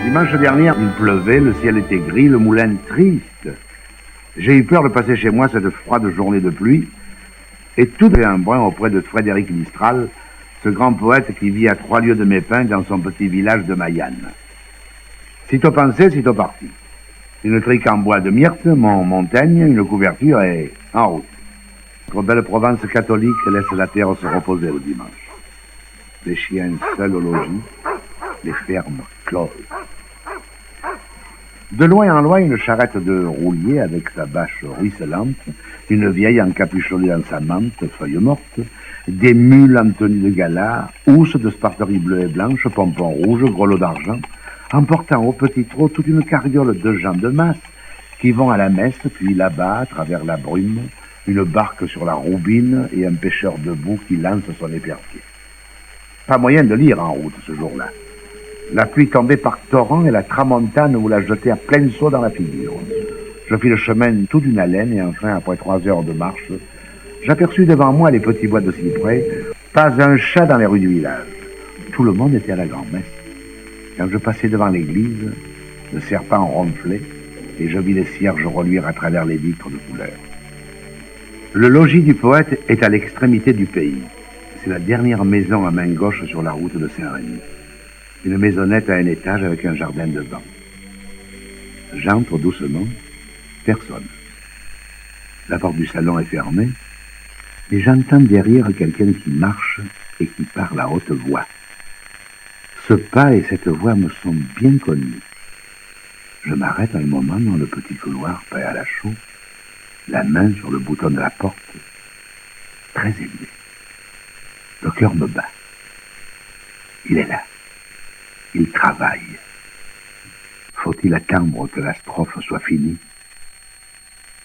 Dimanche dernier, il pleuvait, le ciel était gris, le moulin triste. J'ai eu peur de passer chez moi cette froide journée de pluie, et tout avait un brin auprès de Frédéric Mistral, ce grand poète qui vit à 3 lieues de Mépin dans son petit village de Mayenne. Sitôt pensé, sitôt parti. Une trique en bois de myrte, mon Montaigne, une couverture et en route. Notre belle Provence catholique laisse la terre se reposer le dimanche. Les chiens seuls au logis, les fermes closes. De loin en loin, une charrette de roulier avec sa bâche ruisselante, une vieille encapuchonnée dans sa mante, feuille morte, des mules en tenue de gala, housses de sparterie bleue et blanche, pompons rouges, grelots d'argent, emportant au petit trot toute une carriole de gens de masse qui vont à la messe, puis là-bas, à travers la brume, une barque sur la roubine et un pêcheur debout qui lance son épervier. Pas moyen de lire en route ce jour-là. La pluie tombait par torrents et la tramontane vous la jetait à plein saut dans la figure. Je fis le chemin tout d'une haleine et enfin, après 3 heures de marche, j'aperçus devant moi les petits bois de cyprès, pas un chat dans les rues du village. Tout le monde était à la grand-messe. Quand je passais devant l'église, le serpent ronflait et je vis les cierges reluire à travers les vitres de couleur. Le logis du poète est à l'extrémité du pays. C'est la dernière maison à main gauche sur la route de Saint-Rémy. Une maisonnette à un étage avec un jardin devant. J'entre doucement, personne. La porte du salon est fermée, et j'entends derrière quelqu'un qui marche et qui parle à haute voix. Ce pas et cette voix me sont bien connus. Je m'arrête un moment dans le petit couloir près à la chaux, la main sur le bouton de la porte, très élevé. Le cœur me bat. Il est là. Il travaille. Faut-il attendre que la strophe soit finie?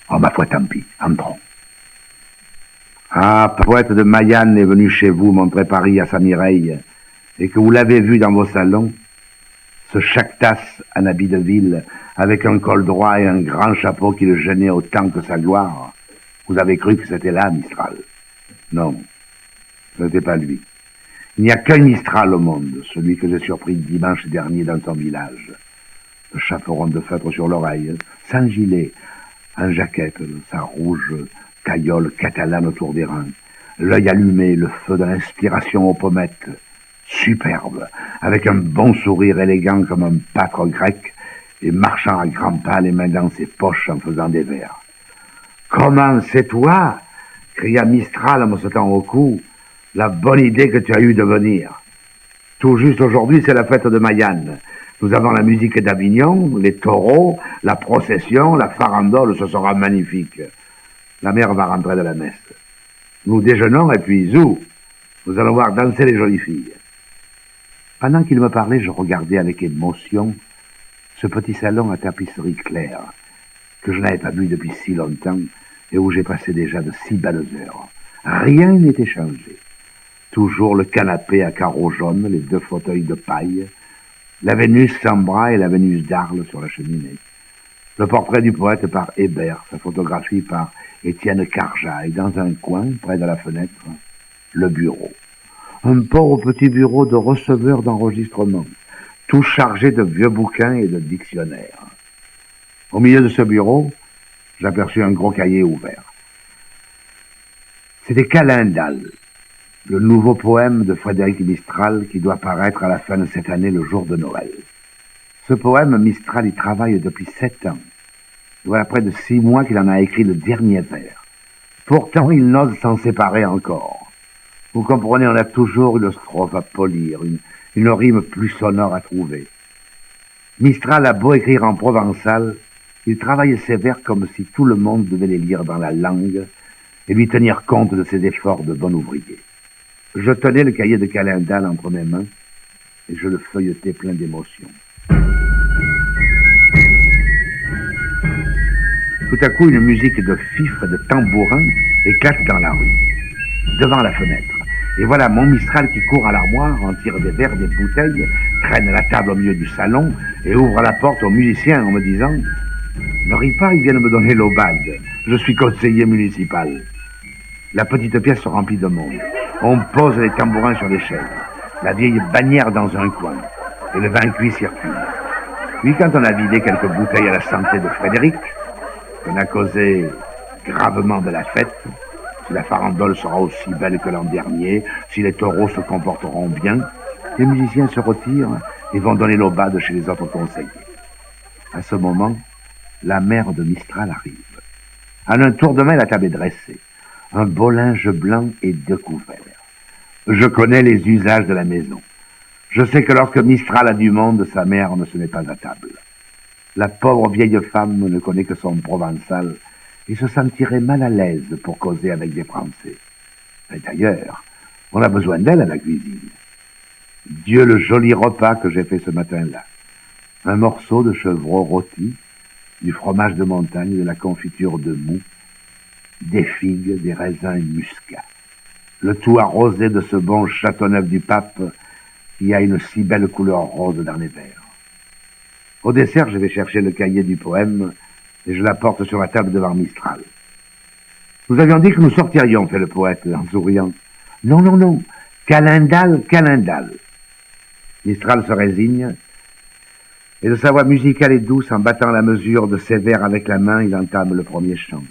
Oh, ma foi, tant pis, entrons. Ah, poète de Mayenne est venu chez vous montrer Paris à sa Mireille, et que vous l'avez vu dans vos salons, ce chactas en habit de ville, avec un col droit et un grand chapeau qui le gênait autant que sa gloire. Vous avez cru que c'était là, Mistral. Non, ce n'était pas lui. Il n'y a qu'un Mistral au monde, celui que j'ai surpris dimanche dernier dans son village. Le chaperon de feutre sur l'oreille, sans gilet, en jaquette, sa rouge caillole catalane autour des reins, l'œil allumé, le feu de l'inspiration aux pommettes, superbe, avec un bon sourire élégant comme un pâtre grec, et marchant à grands pas, les mains dans ses poches en faisant des vers. « Comment, c'est toi ?» cria Mistral en me sautant au cou. « La bonne idée que tu as eue de venir. Tout juste aujourd'hui, c'est la fête de Mayenne. Nous avons la musique d'Avignon, les taureaux, la procession, la farandole, ce sera magnifique. La mère va rentrer de la messe. Nous déjeunons et puis, zou, nous allons voir danser les jolies filles. » Pendant qu'il me parlait, je regardais avec émotion ce petit salon à tapisserie claire, que je n'avais pas vu depuis si longtemps et où j'ai passé déjà de si belles heures. Rien n'était changé. Toujours le canapé à carreaux jaunes, les 2 fauteuils de paille, la Vénus sans bras et la Vénus d'Arles sur la cheminée. Le portrait du poète par Hébert, sa photographie par Étienne Carja, et dans un coin, près de la fenêtre, le bureau. Un pauvre petit bureau de receveur d'enregistrement, tout chargé de vieux bouquins et de dictionnaires. Au milieu de ce bureau, j'aperçus un gros cahier ouvert. C'était Calendal, le nouveau poème de Frédéric Mistral qui doit paraître à la fin de cette année, le jour de Noël. Ce poème, Mistral y travaille depuis 7 ans. Voilà près de 6 mois qu'il en a écrit le dernier vers. Pourtant, il n'ose s'en séparer encore. Vous comprenez, on a toujours une strophe à polir, une rime plus sonore à trouver. Mistral a beau écrire en provençal, il travaille ses vers comme si tout le monde devait les lire dans la langue et lui tenir compte de ses efforts de bon ouvrier. Je tenais le cahier de Calendal entre mes mains et je le feuilletais plein d'émotion. Tout à coup, une musique de fifres et de tambourins éclate dans la rue, devant la fenêtre. Et voilà mon Mistral qui court à l'armoire, en tire des verres, des bouteilles, traîne la table au milieu du salon et ouvre la porte aux musiciens en me disant « Ne ris pas, ils viennent me donner l'aubade. Je suis conseiller municipal. » La petite pièce se remplit de monde. On pose les tambourins sur les chaises. La vieille bannière dans un coin. Et le vin cuit circule. Puis quand on a vidé quelques bouteilles à la santé de Frédéric, qu'on a causé gravement de la fête, si la farandole sera aussi belle que l'an dernier, si les taureaux se comporteront bien, les musiciens se retirent et vont donner l'aubade chez les autres conseillers. À ce moment, la mère de Mistral arrive. En un tour de main, la table est dressée. Un beau linge blanc est deux couverts. Je connais les usages de la maison. Je sais que lorsque Mistral a du monde, sa mère ne se met pas à table. La pauvre vieille femme ne connaît que son provençal et se sentirait mal à l'aise pour causer avec des Français. Et d'ailleurs, on a besoin d'elle à la cuisine. Dieu le joli repas que j'ai fait ce matin-là. Un morceau de chevreau rôti, du fromage de montagne, de la confiture de mou, des figues, des raisins et muscat. Le tout arrosé de ce bon Châteauneuf du Pape qui a une si belle couleur rose dans les verres. Au dessert, je vais chercher le cahier du poème et je l'apporte sur la table devant Mistral. Nous avions dit que nous sortirions, fait le poète en souriant. Non, non, non, Calendal, Calendal. Mistral se résigne et de sa voix musicale et douce, en battant la mesure de ses vers avec la main, il entame le premier chant.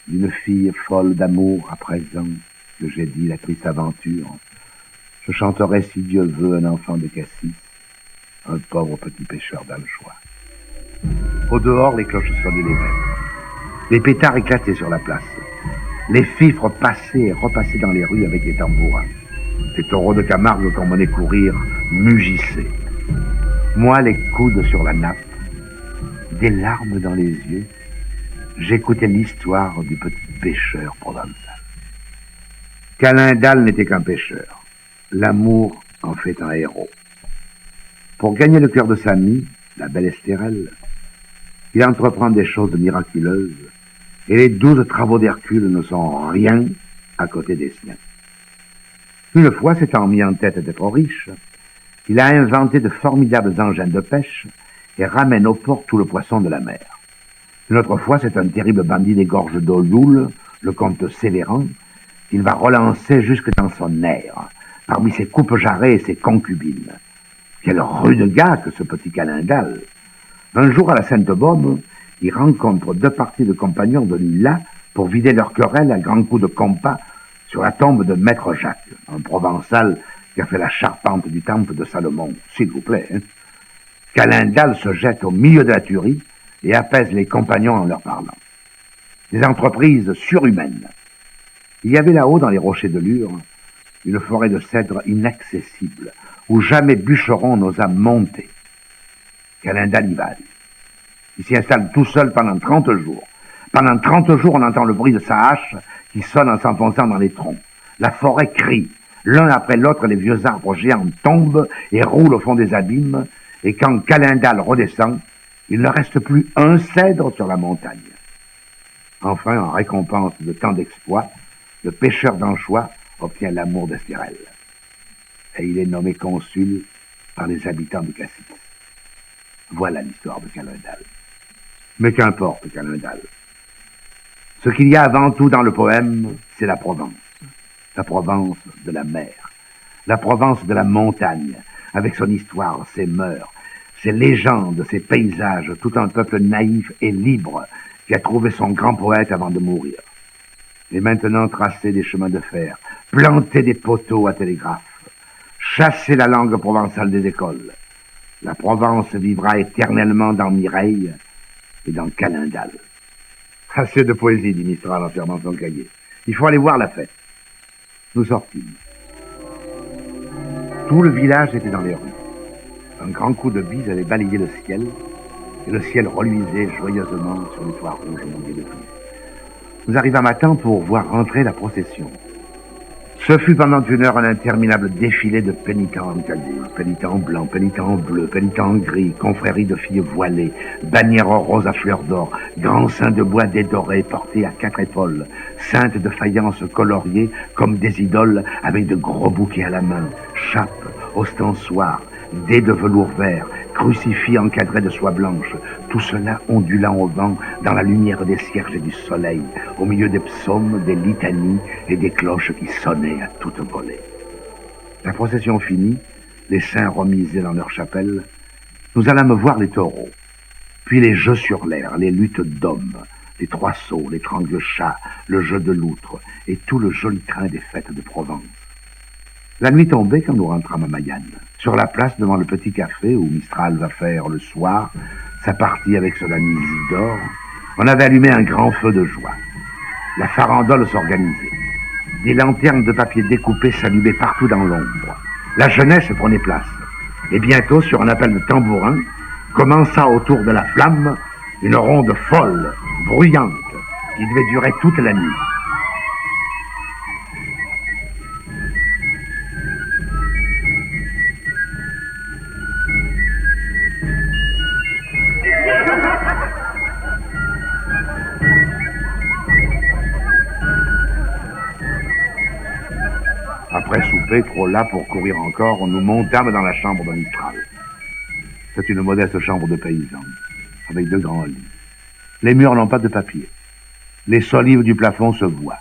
D'une fille folle d'amour à présent, que j'ai dit la triste aventure, je chanterai si Dieu veut un enfant de Cassis, un pauvre petit pêcheur d'Alchois. Au dehors, les cloches sonnaient les vêpres. Les pétards éclataient sur la place. Les fifres passaient et repassaient dans les rues avec les tambourins. Les taureaux de Camargue qu'on menait courir mugissaient. Moi, les coudes sur la nappe, des larmes dans les yeux, j'écoutais l'histoire du petit pêcheur provençal. Calendal n'était qu'un pêcheur. L'amour en fait un héros. Pour gagner le cœur de sa mie, la belle Estérelle, il entreprend des choses miraculeuses, et les 12 travaux d'Hercule ne sont rien à côté des siens. Une fois s'étant mis en tête d'être riche, il a inventé de formidables engins de pêche et ramène au port tout le poisson de la mer. Une autre fois, c'est un terrible bandit des gorges d'Olioul, le comte Sévéran, qu'il va relancer jusque dans son air, parmi ses coupes-jarrets et ses concubines. Quel rude gars que ce petit Calendal. Un jour, à la Sainte-Baume, il rencontre 2 parties de compagnons venus là pour vider leur querelle à grands coups de compas sur la tombe de Maître Jacques, un Provençal qui a fait la charpente du temple de Salomon, s'il vous plaît. Calendal se jette au milieu de la tuerie et apaise les compagnons en leur parlant. Des entreprises surhumaines. Il y avait là-haut, dans les rochers de Lure, une forêt de cèdres inaccessible, où jamais bûcheron n'osa monter. Calendal y va. Il s'y installe tout seul pendant 30 jours. Pendant 30 jours, on entend le bruit de sa hache qui sonne en s'enfonçant dans les troncs. La forêt crie. L'un après l'autre, les vieux arbres géants tombent et roulent au fond des abîmes, et quand Calendal redescend, il ne reste plus un cèdre sur la montagne. Enfin, en récompense de tant d'exploits, le pêcheur d'Anchois obtient l'amour d'Estérelle. Et il est nommé consul par les habitants de Cassis. Voilà l'histoire de Calendal. Mais qu'importe, Calendal. Ce qu'il y a avant tout dans le poème, c'est la Provence. La Provence de la mer. La Provence de la montagne, avec son histoire, ses mœurs, ses légendes, ses paysages, tout un peuple naïf et libre qui a trouvé son grand poète avant de mourir. Et maintenant tracer des chemins de fer, planter des poteaux à télégraphe, chasser la langue provençale des écoles. La Provence vivra éternellement dans Mireille et dans Calendal. Assez de poésie, dit Mistral en fermant son cahier. Il faut aller voir la fête. Nous sortîmes. Tout le village était dans les rues. Un grand coup de bise avait balayé le ciel, et le ciel reluisait joyeusement sur le toit rouge mouillé de pluie. Nous arrivâmes à temps pour voir rentrer la procession. Ce fut pendant 1 heure un interminable défilé de pénitents en cagoule, pénitents blancs, pénitents bleus, pénitents gris, confréries de filles voilées, bannières roses à fleurs d'or, grands seins de bois dédorés portés à 4 épaules, saintes de faïence coloriées comme des idoles avec de gros bouquets à la main, chapes, ostensoirs, dés de velours vert, crucifix encadrés de soie blanche, tout cela ondulant au vent dans la lumière des cierges et du soleil, au milieu des psaumes, des litanies et des cloches qui sonnaient à toute volée. La procession finie, les saints remisés dans leur chapelle, Nous allâmes voir les taureaux, puis les jeux sur l'air, les luttes d'hommes, les trois sauts, les trangle-chats, le jeu de l'outre et tout le joli train des fêtes de Provence. La nuit tombait quand nous rentrâmes à Mayenne, sur la place devant le petit café où Mistral va faire le soir sa partie avec son ami Isidore. On avait allumé un grand feu de joie. La farandole s'organisait. Des lanternes de papier découpé s'allumaient partout dans l'ombre. La jeunesse prenait place. Et bientôt, sur un appel de tambourin, commença autour de la flamme une ronde folle, bruyante, qui devait durer toute la nuit. Après souper, trop là pour courir encore, nous montâmes dans la chambre de Mistral. C'est une modeste chambre de paysan, avec 2 grands lits. Les murs n'ont pas de papier. Les solives du plafond se voient.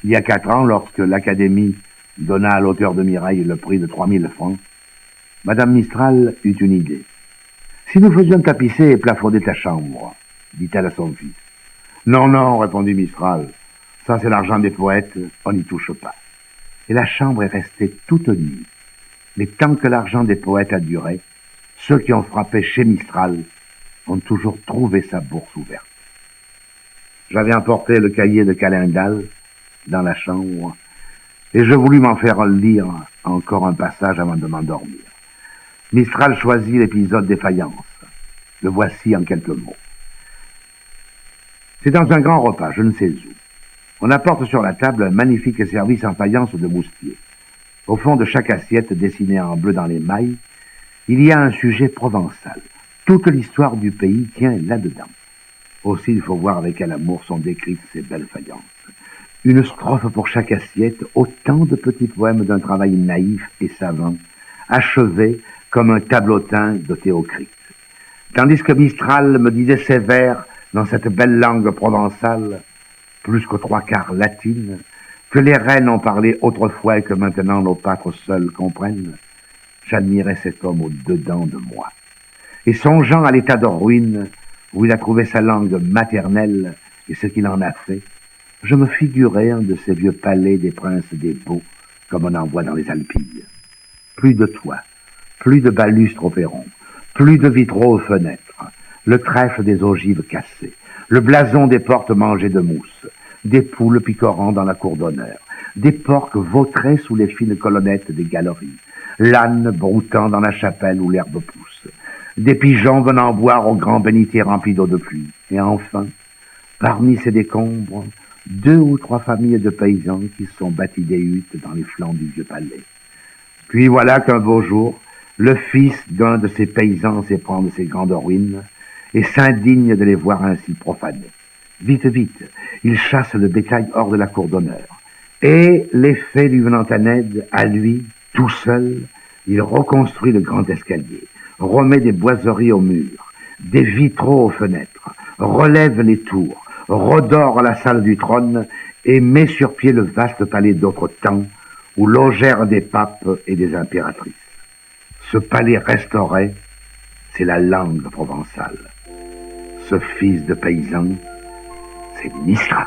Il y a 4 ans, lorsque l'Académie donna à l'auteur de Mireille le prix de 3000 francs, Madame Mistral eut une idée. « Si nous faisions tapisser et plafonner ta chambre, dit-elle à son fils. « Non, non, répondit Mistral, ça c'est l'argent des poètes, on n'y touche pas. » Et la chambre est restée toute nue. Mais tant que l'argent des poètes a duré, ceux qui ont frappé chez Mistral ont toujours trouvé sa bourse ouverte. J'avais emporté le cahier de Calendal dans la chambre et je voulus m'en faire lire encore un passage avant de m'endormir. Mistral choisit l'épisode des faïences. Le voici en quelques mots. C'est dans un grand repas, je ne sais où. On apporte sur la table un magnifique service en faïence de moustier. Au fond de chaque assiette, dessinée en bleu dans les mailles, il y a un sujet provençal. Toute l'histoire du pays tient là-dedans. Aussi, il faut voir avec quel amour sont décrites ces belles faïences. Une strophe pour chaque assiette, autant de petits poèmes d'un travail naïf et savant, achevés comme un tableautin de Théocrite. Tandis que Mistral me disait ses vers dans cette belle langue provençale, plus qu'aux 3/4 latine, que les reines ont parlé autrefois et que maintenant nos pâtres seuls comprennent, j'admirais cet homme au-dedans de moi. Et songeant à l'état de ruine où il a trouvé sa langue maternelle et ce qu'il en a fait, je me figurais un de ces vieux palais des princes des beaux, comme on en voit dans les Alpilles. Plus de toit, plus de balustres au perron, plus de vitraux aux fenêtres, le trèfle des ogives cassées, le blason des portes mangées de mousse, des poules picorant dans la cour d'honneur, des porcs vautrés sous les fines colonnettes des galeries, l'âne broutant dans la chapelle où l'herbe pousse, des pigeons venant boire au grand bénitier rempli d'eau de pluie, et enfin, parmi ces décombres, 2 ou 3 familles de paysans qui se sont bâtis des huttes dans les flancs du vieux palais. Puis voilà qu'un beau jour, le fils d'un de ces paysans s'éprend de ces grandes ruines et s'indigne de les voir ainsi profanées. Vite, vite, il chasse le bétail hors de la cour d'honneur. Et, les fées lui venant en aide, à lui, tout seul, il reconstruit le grand escalier, remet des boiseries aux murs, des vitraux aux fenêtres, relève les tours, redore la salle du trône et met sur pied le vaste palais d'autre temps où logèrent des papes et des impératrices. Ce palais restauré, c'est la langue provençale. Ce fils de paysan, c'est Mistral.